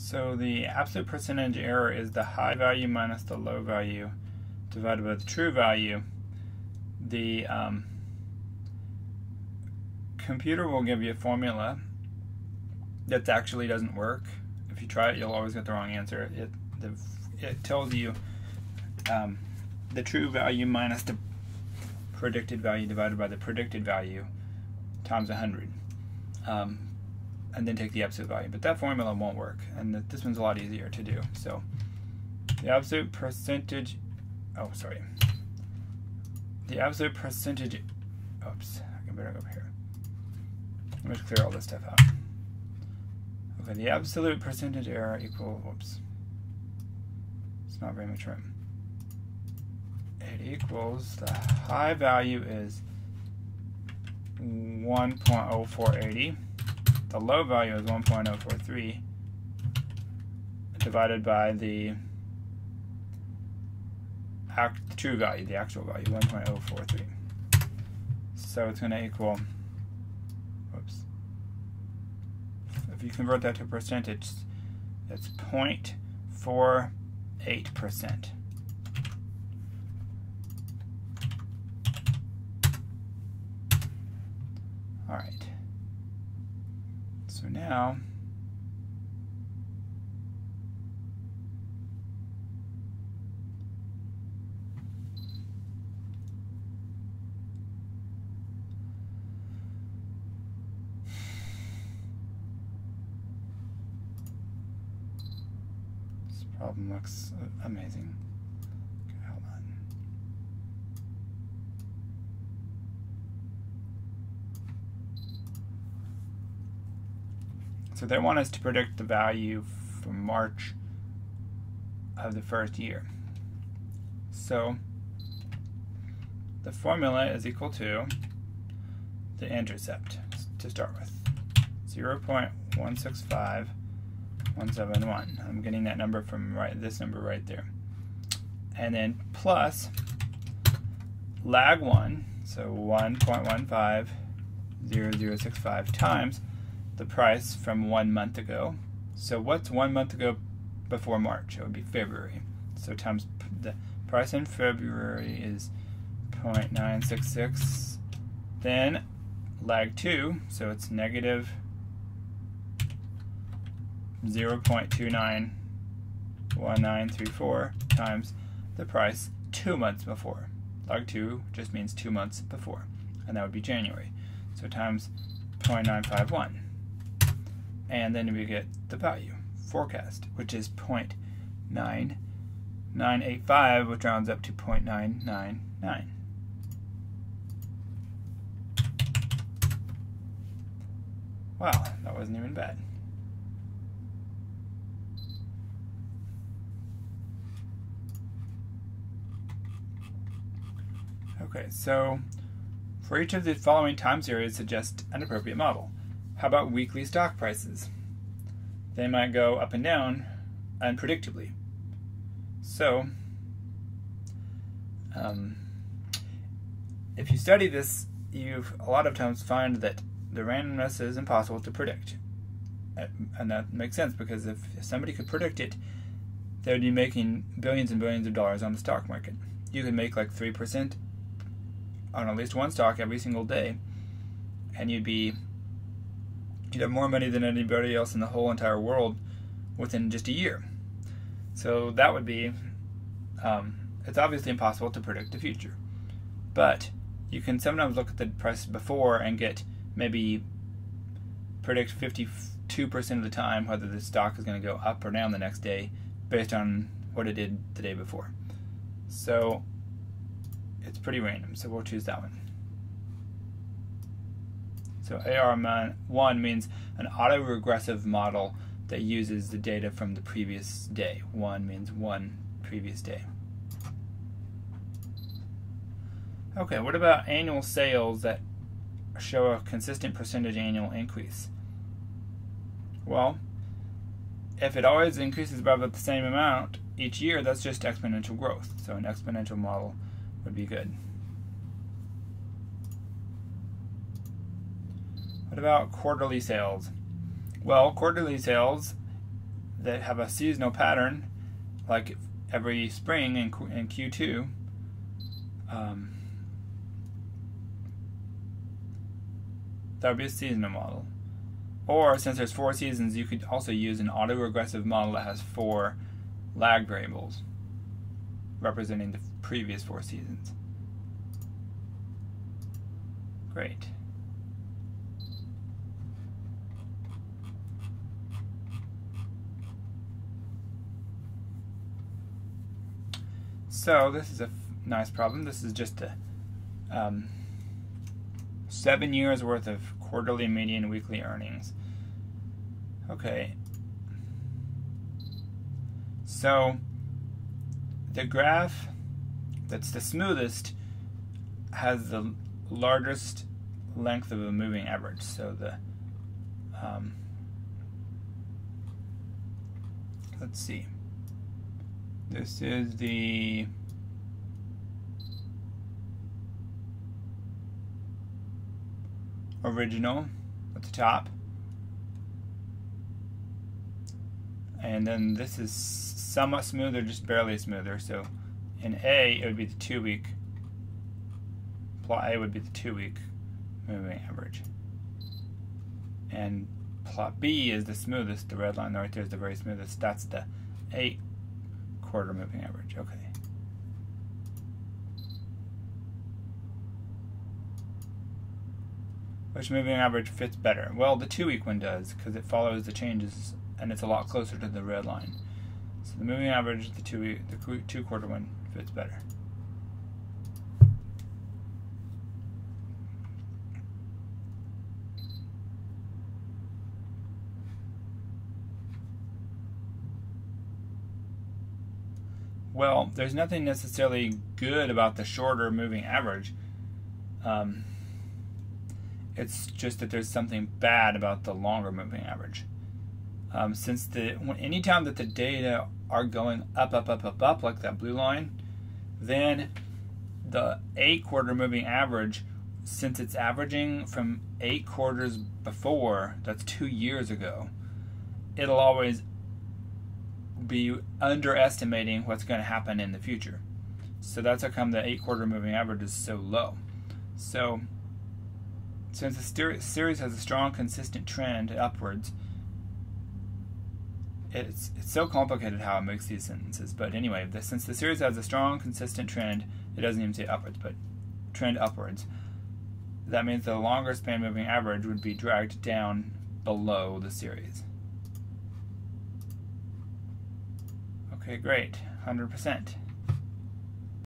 So the absolute percentage error is the high value minus the low value divided by the true value. The computer will give you a formula that actually doesn't work. If you try it, you'll always get the wrong answer. It tells you the true value minus the predicted value divided by the predicted value times 100. And then take the absolute value. But that formula won't work, and this one's a lot easier to do. So the absolute percentage, the absolute percentage, oops, I better go over here. Let me just clear all this stuff out. Okay, the absolute percentage error equals, whoops, it's not very much room. It equals, the high value is 1.0480. The low value is 1.043 divided by the true value, the actual value, 1.043. So it's going to equal, whoops, if you convert that to percentage, it's 0.48%. All right. So now, this problem looks amazing. Okay, hold on. So they want us to predict the value for March of the first year. So the formula is equal to the intercept to start with, 0.165171. I'm getting that number from this number right there. And then plus lag 1, so 1.150065 times the price from 1 month ago. So what's 1 month ago before March? It would be February. So times the price in February is 0.966. Then lag 2, so it's negative 0.291934 times the price 2 months before. Lag 2 just means 2 months before, and that would be January. So times 0.951. And then we get the value, forecast, which is 0.9985, which rounds up to 0.999. Wow, that wasn't even bad. Okay, so for each of the following time series, suggest an appropriate model. How about weekly stock prices? They might go up and down unpredictably. So, if you study this, you a lot of times find that the randomness is impossible to predict. And that makes sense, because if somebody could predict it, they would be making billions and billions of dollars on the stock market. You could make like 3% on at least one stock every single day, and you'd have more money than anybody else in the whole entire world within just a year. So that would be, it's obviously impossible to predict the future. But you can sometimes look at the price before and maybe predict 52% of the time whether the stock is going to go up or down the next day based on what it did the day before. So it's pretty random, so we'll choose that one. So AR1 means an autoregressive model that uses the data from the previous day. 1 means one previous day. Okay, what about annual sales that show a consistent percentage annual increase? Well, if it always increases about the same amount each year, that's just exponential growth. So an exponential model would be good. What about quarterly sales? Well, quarterly sales, that have a seasonal pattern, like every spring in Q2, that would be a seasonal model. Or since there's 4 seasons, you could also use an autoregressive model that has 4 lag variables representing the previous 4 seasons. Great. So this is a nice problem. This is just a 7 years worth of quarterly, median, weekly earnings. Okay. So the graph that's the smoothest has the largest length of a moving average. So the let's see. This is the original at the top, and then this is somewhat smoother, just barely smoother. So in A, it would be the 2-week. Plot A would be the 2-week moving average, and plot B is the smoothest. The red line right there is the very smoothest. That's the 8-quarter moving average. Okay. Which moving average fits better? Well, the 2-week one does, because it follows the changes and it's a lot closer to the red line. So the moving average, the 2-quarter one fits better. Well, there's nothing necessarily good about the shorter moving average. It's just that there's something bad about the longer moving average. Since anytime that the data are going up, like that blue line, then the 8-quarter moving average, since it's averaging from 8 quarters before, that's 2 years ago, it'll always be underestimating what's going to happen in the future. So that's how come the 8-quarter moving average is so low. So since the series has a strong, consistent trend upwards, it's so complicated how it makes these sentences. But anyway, since the series has a strong, consistent trend, it doesn't even say upwards, but trend upwards, that means the longer span moving average would be dragged down below the series. Okay, great, 100%.